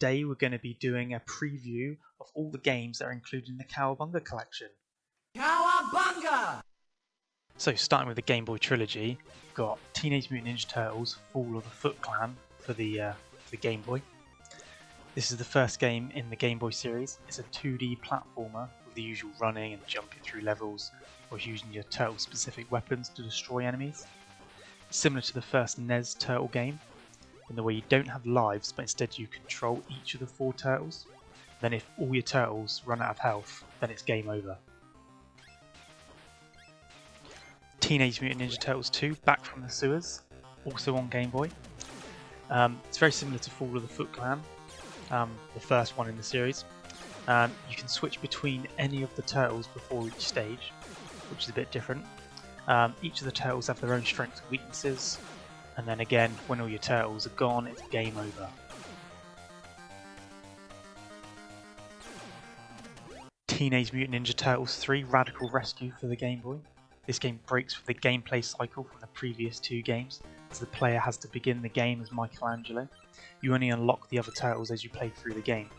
today we're going to be doing a preview of all the games that are included in the Cowabunga Collection. Cowabunga! So starting with the Game Boy trilogy, we've got Teenage Mutant Ninja Turtles Fall of the Foot Clan for the Game Boy. This is the first game in the Game Boy series. It's a 2D platformer with the usual running and jumping through levels, or using your turtle-specific weapons to destroy enemies. Similar to the first NES Turtle game, in the way you don't have lives, but instead you control each of the 4 turtles. Then if all your turtles run out of health, then it's game over. Teenage Mutant Ninja Turtles 2, Back from the Sewers, also on Game Boy. It's very similar to Fall of the Foot Clan, the first one in the series. You can switch between any of the turtles before each stage, which is a bit different. Each of the turtles have their own strengths and weaknesses, and then again, when all your turtles are gone, it's game over. Teenage Mutant Ninja Turtles 3 Radical Rescue for the Game Boy. This game breaks with the gameplay cycle from the previous 2 games, as the player has to begin the game as Michelangelo. You only unlock the other turtles as you play through the game.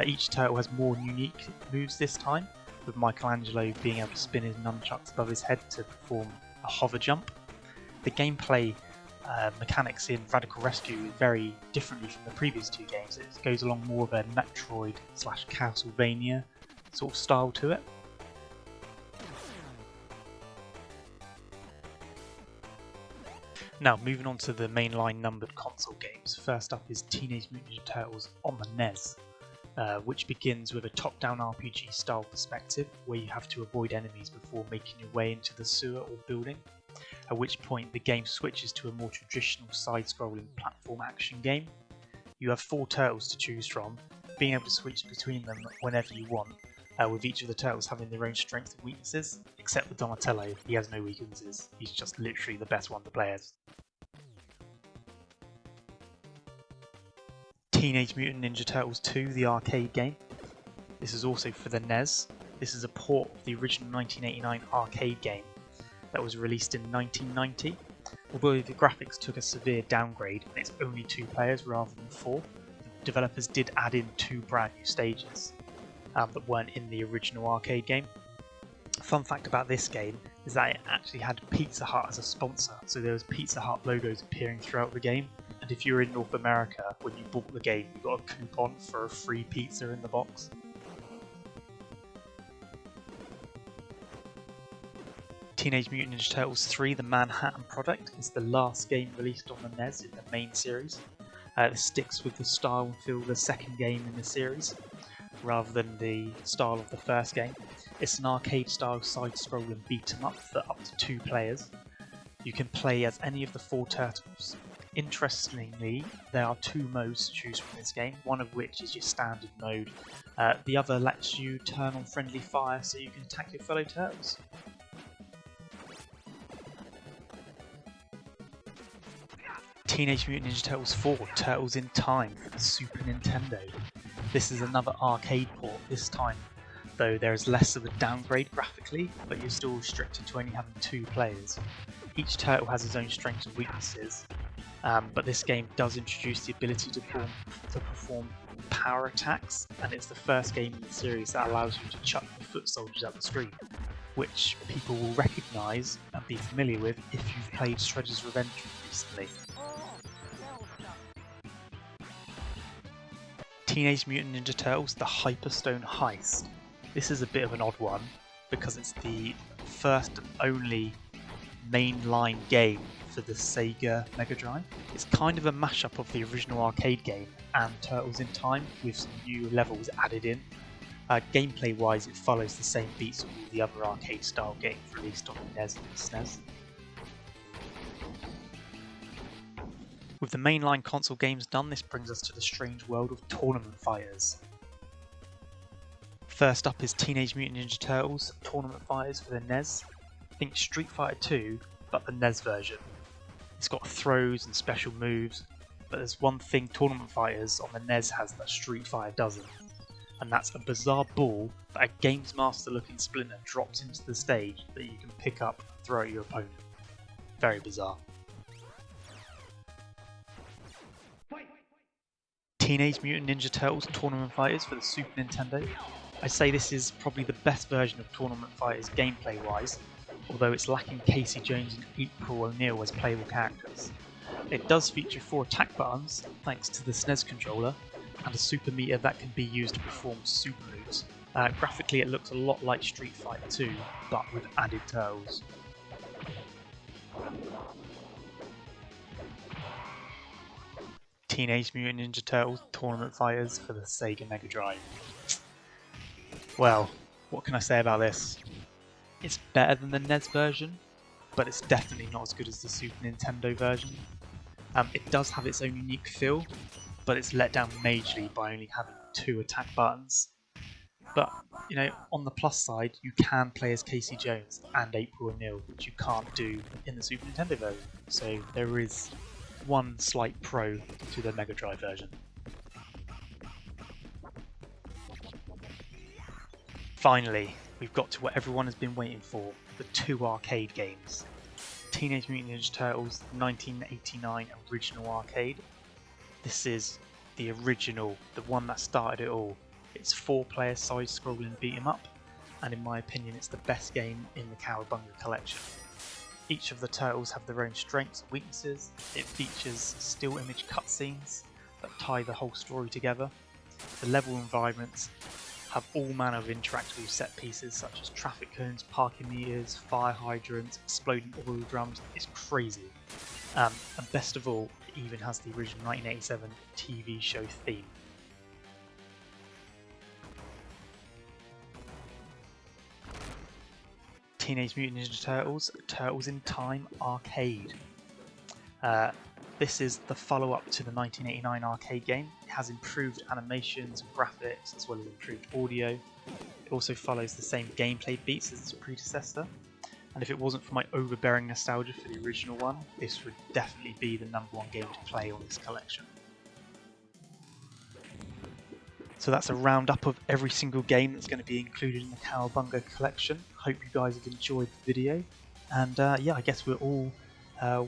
Each turtle has more unique moves this time, with Michelangelo being able to spin his nunchucks above his head to perform a hover jump. The gameplay mechanics in Radical Rescue is very differently from the previous 2 games. It goes along more of a Metroid/Castlevania sort of style to it. Now moving on to the mainline numbered console games. First up is Teenage Mutant Ninja Turtles on the NES, which begins with a top-down RPG style perspective where you have to avoid enemies before making your way into the sewer or building, at which point the game switches to a more traditional side-scrolling platform action game. You have 4 turtles to choose from, being able to switch between them whenever you want, with each of the turtles having their own strengths and weaknesses, except for Donatello. He has no weaknesses, he's just literally the best one to play as. Teenage Mutant Ninja Turtles 2, the arcade game. This is also for the NES. This is a port of the original 1989 arcade game that was released in 1990. Although the graphics took a severe downgrade and it's only 2 players rather than 4, developers did add in 2 brand new stages that weren't in the original arcade game. Fun fact about this game is that it actually had Pizza Hut as a sponsor, so there was Pizza Hut logos appearing throughout the game, and if you were in North America, when you bought the game you got a coupon for a free pizza in the box. Teenage Mutant Ninja Turtles 3 The Manhattan Project is the last game released on the NES in the main series. It sticks with the style and feel of the second game in the series, rather than the style of the first game. It's an arcade style side-scrolling beat-em up for up to 2 players. You can play as any of the 4 turtles. Interestingly, there are 2 modes to choose from this game, one of which is your standard mode. The other lets you turn on friendly fire so you can attack your fellow turtles. Teenage Mutant Ninja Turtles 4 Turtles in Time for the Super Nintendo. This is another arcade port, this time though there is less of a downgrade graphically, but you're still restricted to only having 2 players. Each turtle has his own strengths and weaknesses, but this game does introduce the ability to perform power attacks, and it's the first game in the series that allows you to chuck the foot soldiers up the screen, which people will recognise and be familiar with if you've played Shredder's Revenge recently. Teenage Mutant Ninja Turtles The Hyperstone Heist. This is a bit of an odd one because it's the first and only mainline game for the Sega Mega Drive. It's kind of a mashup of the original arcade game and Turtles in Time with some new levels added in. Gameplay wise it follows the same beats of all the other arcade style games released on the NES and the SNES. With the mainline console games done, this brings us to the strange world of tournament fighters. First up is Teenage Mutant Ninja Turtles Tournament Fighters for the NES. Think Street Fighter 2, but the NES version. It's got throws and special moves, but there's one thing Tournament Fighters on the NES has that Street Fighter doesn't, and that's a bizarre ball that a Games Master looking splinter drops into the stage that you can pick up and throw at your opponent. Very bizarre. Teenage Mutant Ninja Turtles Tournament Fighters for the Super Nintendo. I say this is probably the best version of Tournament Fighters gameplay wise, although it's lacking Casey Jones and April O'Neil as playable characters. It does feature 4 attack buttons thanks to the SNES controller and a super meter that can be used to perform super moves. Graphically it looks a lot like Street Fighter 2 but with added turtles. Teenage Mutant Ninja Turtles Tournament Fighters for the Sega Mega Drive. Well, what can I say about this? It's better than the NES version, but it's definitely not as good as the Super Nintendo version. It does have its own unique feel, but it's let down majorly by only having 2 attack buttons. But, you know, on the plus side, you can play as Casey Jones and April O'Neil, which you can't do in the Super Nintendo version. So there is one slight pro to the Mega Drive version. Finally, we've got to what everyone has been waiting for, the 2 arcade games. Teenage Mutant Ninja Turtles 1989 original arcade. This is the original, the one that started it all. It's 4-player side-scrolling beat 'em up, and in my opinion it's the best game in the Cowabunga Collection. Each of the turtles have their own strengths and weaknesses. It features still image cutscenes that tie the whole story together. The level environments have all manner of interactable set pieces such as traffic cones, parking meters, fire hydrants, exploding oil drums. It's crazy. And best of all, it even has the original 1987 TV show theme. Teenage Mutant Ninja Turtles, Turtles in Time Arcade. This is the follow-up to the 1989 arcade game. It has improved animations and graphics as well as improved audio. It also follows the same gameplay beats as its predecessor. And if it wasn't for my overbearing nostalgia for the original one, this would definitely be the #1 game to play on this collection. So that's a roundup of every single game that's going to be included in the Cowabunga Collection. Hope you guys have enjoyed the video. And yeah, I guess we're all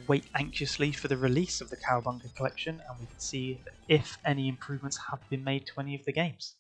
wait anxiously for the release of the Cowabunga Collection, and we can see if any improvements have been made to any of the games.